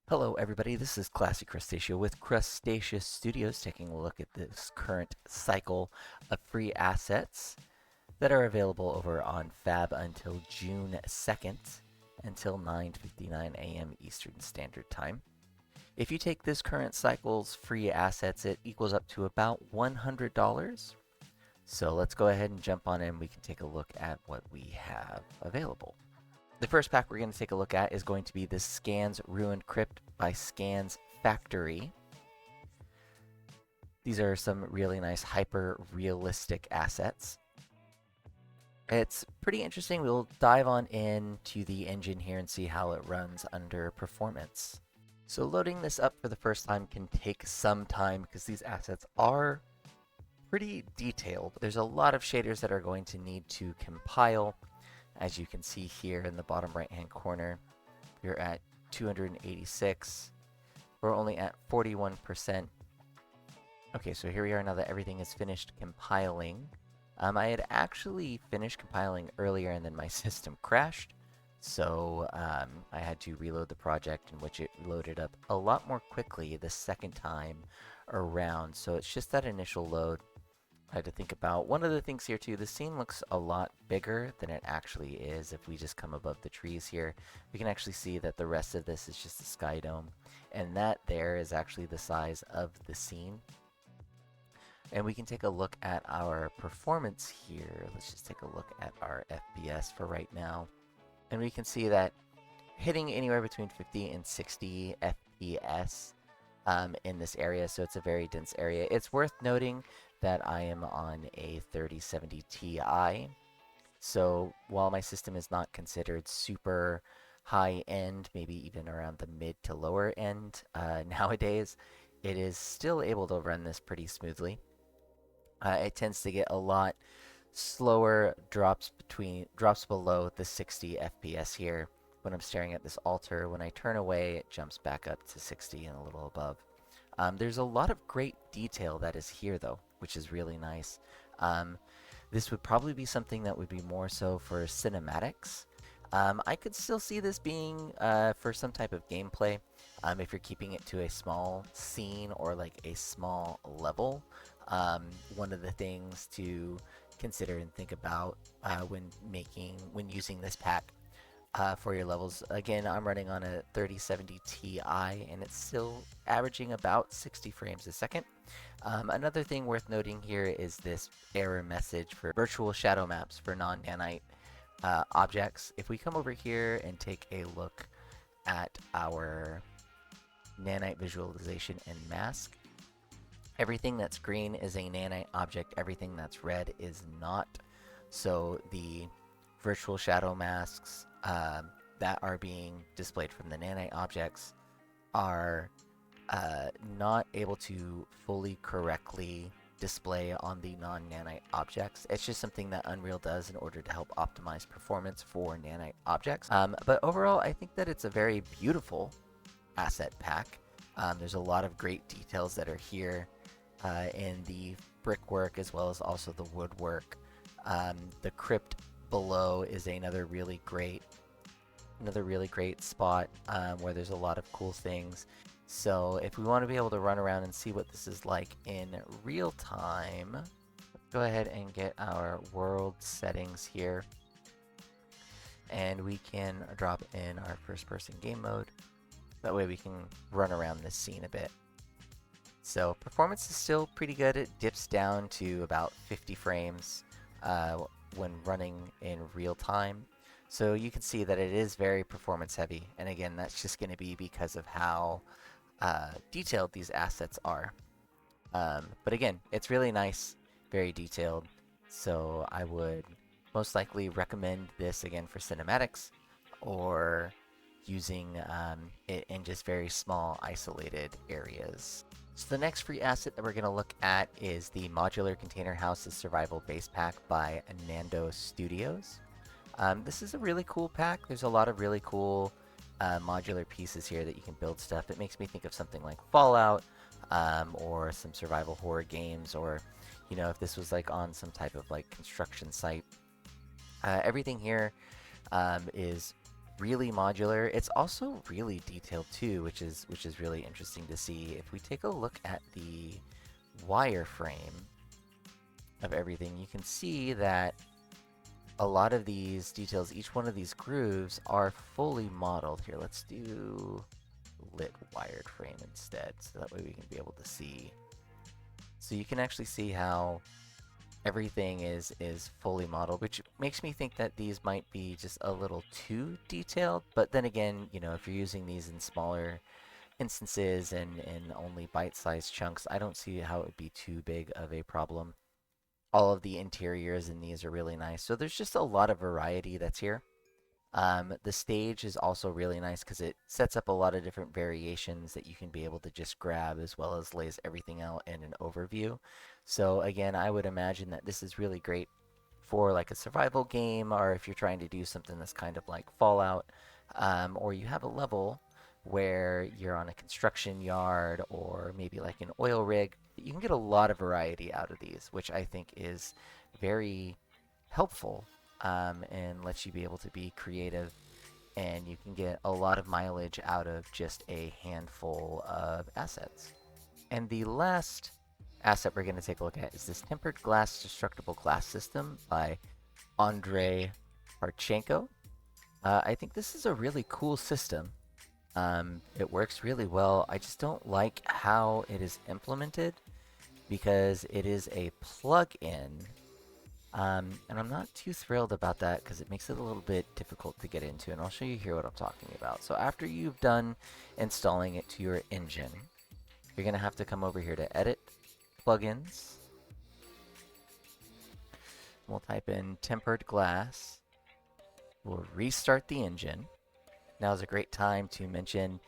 Hello everybody, this is Classic Crustaceo with Crustaceous Studios taking a look at this current cycle of free assets that are available over on FAB until June 2nd until 9:59 a.m. Eastern Standard Time. If you take this current cycle's free assets, it equals up to about $100. So let's go ahead and jump on in. We can take a look at what we have available. The first pack we're going to take a look at is going to be the Scans Ruined Crypt by Scans Factory. These are some really nice hyper-realistic assets. It's pretty interesting. We'll dive on into the engine here and see how it runs under performance. So loading this up for the first time can take some time because these assets are pretty detailed. There's a lot of shaders that are going to need to compile. As you can see here in the bottom right hand corner, you're at 286. We're only at 41%. Okay, so here we are now that everything is finished compiling. I had actually finished compiling earlier and then my system crashed. So I had to reload the project, in which it loaded up a lot more quickly the second time around. So it's just that initial load I had to think about. One of the things here too, the scene looks a lot bigger than it actually is. If we just come above the trees here, we can actually see that the rest of this is just a sky dome, and that there is actually the size of the scene. And we can take a look at our performance here. Let's just take a look at our FPS for right now. And we can see that hitting anywhere between 50 and 60 FPS in this area, so it's a very dense area. It's worth noting that I am on a 3070 Ti. So while my system is not considered super high end, maybe even around the mid to lower end nowadays, it is still able to run this pretty smoothly. It tends to get a lot slower drops below the 60 FPS here when I'm staring at this altar. When I turn away, it jumps back up to 60 and a little above. There's a lot of great detail that is here, though, which is really nice. This would probably be something that would be more so for cinematics. I could still see this being for some type of gameplay. If you're keeping it to a small scene or like a small level. One of the things to consider and think about when using this pack for your levels. Again, I'm running on a 3070 Ti, and it's still averaging about 60 frames a second. Another thing worth noting here is this error message for virtual shadow maps for non-nanite objects. If we come over here and take a look at our nanite visualization and mask, everything that's green is a nanite object, everything that's red is not. So the virtual shadow masks that are being displayed from the nanite objects are not able to fully correctly display on the non-nanite objects. It's just something that Unreal does in order to help optimize performance for nanite objects. But overall, I think that it's a very beautiful asset pack. There's a lot of great details that are here in the brickwork as well as also the woodwork. The crypt below is another really great spot where there's a lot of cool things. So if we want to be able to run around and see what this is like in real time, let's go ahead and get our world settings here. And we can drop in our first person game mode. That way we can run around this scene a bit. So performance is still pretty good. It dips down to about 50 frames when running in real time. So you can see that it is very performance heavy. And again, that's just going to be because of how detailed these assets are. But again, it's really nice, very detailed. So I would most likely recommend this again for cinematics or using it in just very small isolated areas. So the next free asset that we're going to look at is the Modular Container Houses Survival Base Pack by Nando Studios. This is a really cool pack. There's a lot of really cool modular pieces here that you can build stuff. It makes me think of something like Fallout or some survival horror games, or if this was like on some type of like construction site. Everything here is really modular. It's also really detailed too, which is really interesting to see. If we take a look at the wireframe of everything, you can see that a lot of these details, each one of these grooves are fully modeled. Here, let's do lit wired frame instead, so that way we can be able to see. So you can actually see how everything is fully modeled, which makes me think that these might be just a little too detailed. But then again, you know, if you're using these in smaller instances and only bite-sized chunks, I don't see how it would be too big of a problem. All of the interiors in these are really nice. So there's just a lot of variety that's here. The stage is also really nice because it sets up a lot of different variations that you can be able to just grab, as well as lays everything out in an overview. So again, I would imagine that this is really great for like a survival game, or if you're trying to do something that's kind of like Fallout, or you have a level where you're on a construction yard or maybe like an oil rig. You can get a lot of variety out of these, which I think is very helpful, and lets you be able to be creative, and you can get a lot of mileage out of just a handful of assets. And the last asset we're going to take a look at is this tempered glass destructible glass system by Andrei Parchenko. I think this is a really cool system. It works really well. I just don't like how it is implemented because it is a plug-in. And I'm not too thrilled about that because it makes it a little bit difficult to get into, and I'll show you here what I'm talking about. So after you've done installing it to your engine, you're going to have to come over here to Edit, Plugins. We'll type in Tempered Glass. We'll restart the engine. Now is a great time to mention,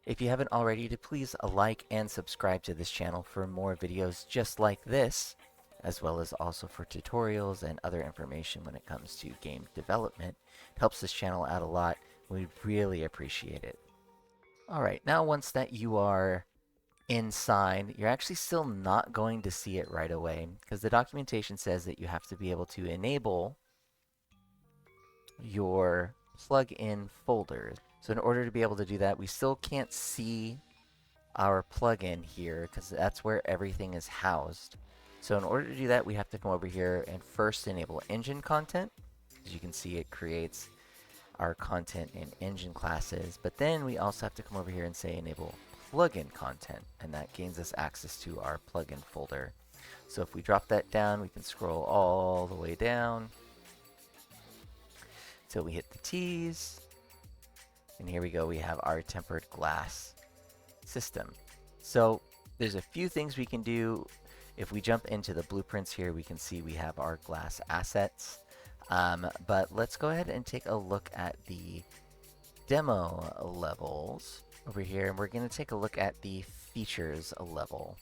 if you haven't already, to please like and subscribe to this channel for more videos just like this, as well as also for tutorials and other information when it comes to game development. It helps this channel out a lot. We really appreciate it. Alright, now once that you are inside, you're actually still not going to see it right away because the documentation says that you have to be able to enable your plugin folders. So in order to be able to do that, we still can't see our plugin here because that's where everything is housed. So in order to do that, we have to come over here and first enable engine content. As you can see, it creates our content in engine classes. But then we also have to come over here and say enable plugin content, and that gains us access to our plugin folder. So if we drop that down, we can scroll all the way down till we hit the T's. And here we go, we have our tempered glass system. So there's a few things we can do. If we jump into the blueprints here, we can see we have our glass assets. But let's go ahead and take a look at the demo levels over here, and we're going to take a look at the features level.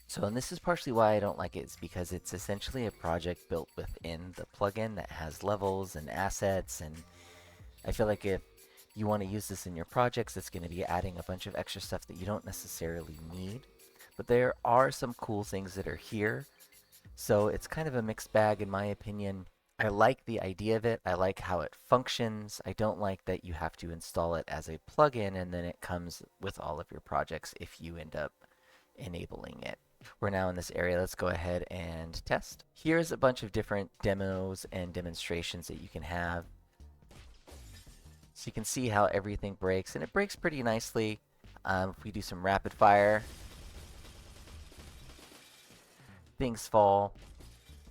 So, and this is partially why I don't like it, is because it's essentially a project built within the plugin that has levels and assets, and I feel like if you want to use this in your projects, it's going to be adding a bunch of extra stuff that you don't necessarily need. But there are some cool things that are here, so it's kind of a mixed bag in my opinion. I like the idea of it. I like how it functions. I don't like that you have to install it as a plugin and then it comes with all of your projects if you end up enabling it. We're now in this area. Let's go ahead and test. Here's a bunch of different demos and demonstrations that you can have. So you can see how everything breaks, and it breaks pretty nicely. If we do some rapid fire, things fall.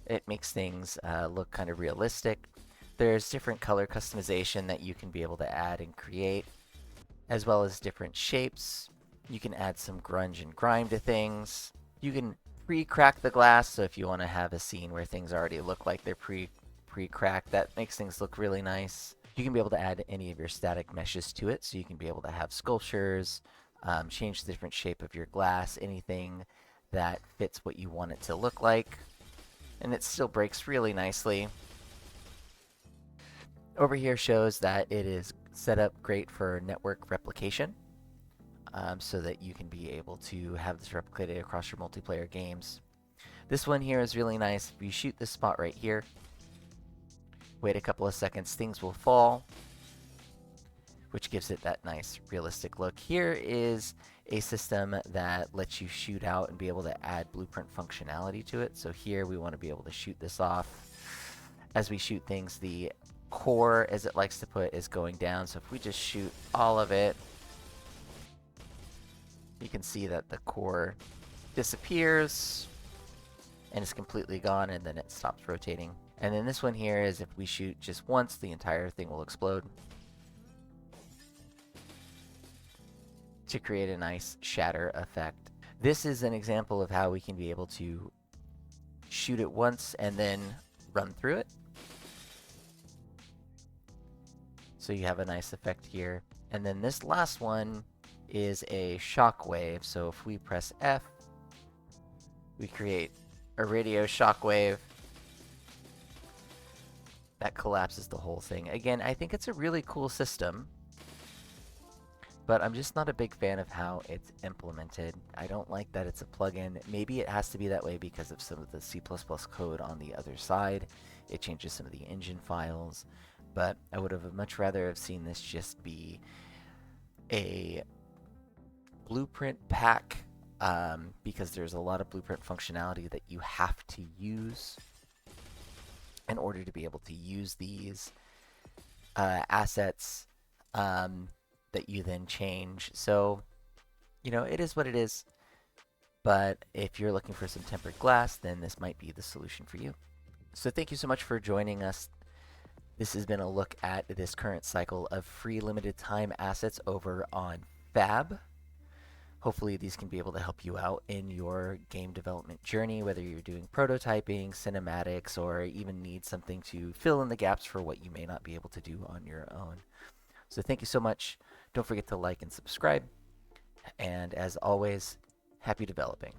It makes things look kind of realistic. There's different color customization that you can be able to add and create, as well as different shapes. You can add some grunge and grime to things. You can pre-crack the glass, so if you want to have a scene where things already look like they're pre-cracked, that makes things look really nice. You can be able to add any of your static meshes to it, so you can be able to have sculptures, change the different shape of your glass, anything that fits what you want it to look like. And it still breaks really nicely. Over here shows that it is set up great for network replication, so that you can be able to have this replicated across your multiplayer games. This one here is really nice. If you shoot this spot right here, wait a couple of seconds, things will fall. which gives it that nice realistic look. Here is a system that lets you shoot out and be able to add blueprint functionality to it. So here we want to be able to shoot this off. As we shoot things, the core, as it likes to put, is going down. So if we just shoot all of it, you can see that the core disappears and is completely gone, and then it stops rotating. And then this one here is if we shoot just once, the entire thing will explode to create a nice shatter effect. This is an example of how we can be able to shoot it once and then run through it. So you have a nice effect here. And then this last one is a shockwave. So if we press F, we create a radio shockwave that collapses the whole thing. Again, I think it's a really cool system, but I'm just not a big fan of how it's implemented. I don't like that it's a plugin. Maybe it has to be that way because of some of the C++ code on the other side. It changes some of the engine files, but I would have much rather have seen this just be a blueprint pack, because there's a lot of blueprint functionality that you have to use in order to be able to use these assets that you then change. So, you know, it is what it is. But if you're looking for some tempered glass, then this might be the solution for you. So thank you so much for joining us. This has been a look at this current cycle of free limited time assets over on FAB. Hopefully these can be able to help you out in your game development journey, whether you're doing prototyping, cinematics, or even need something to fill in the gaps for what you may not be able to do on your own. So thank you so much. Don't forget to like and subscribe. And as always, happy developing.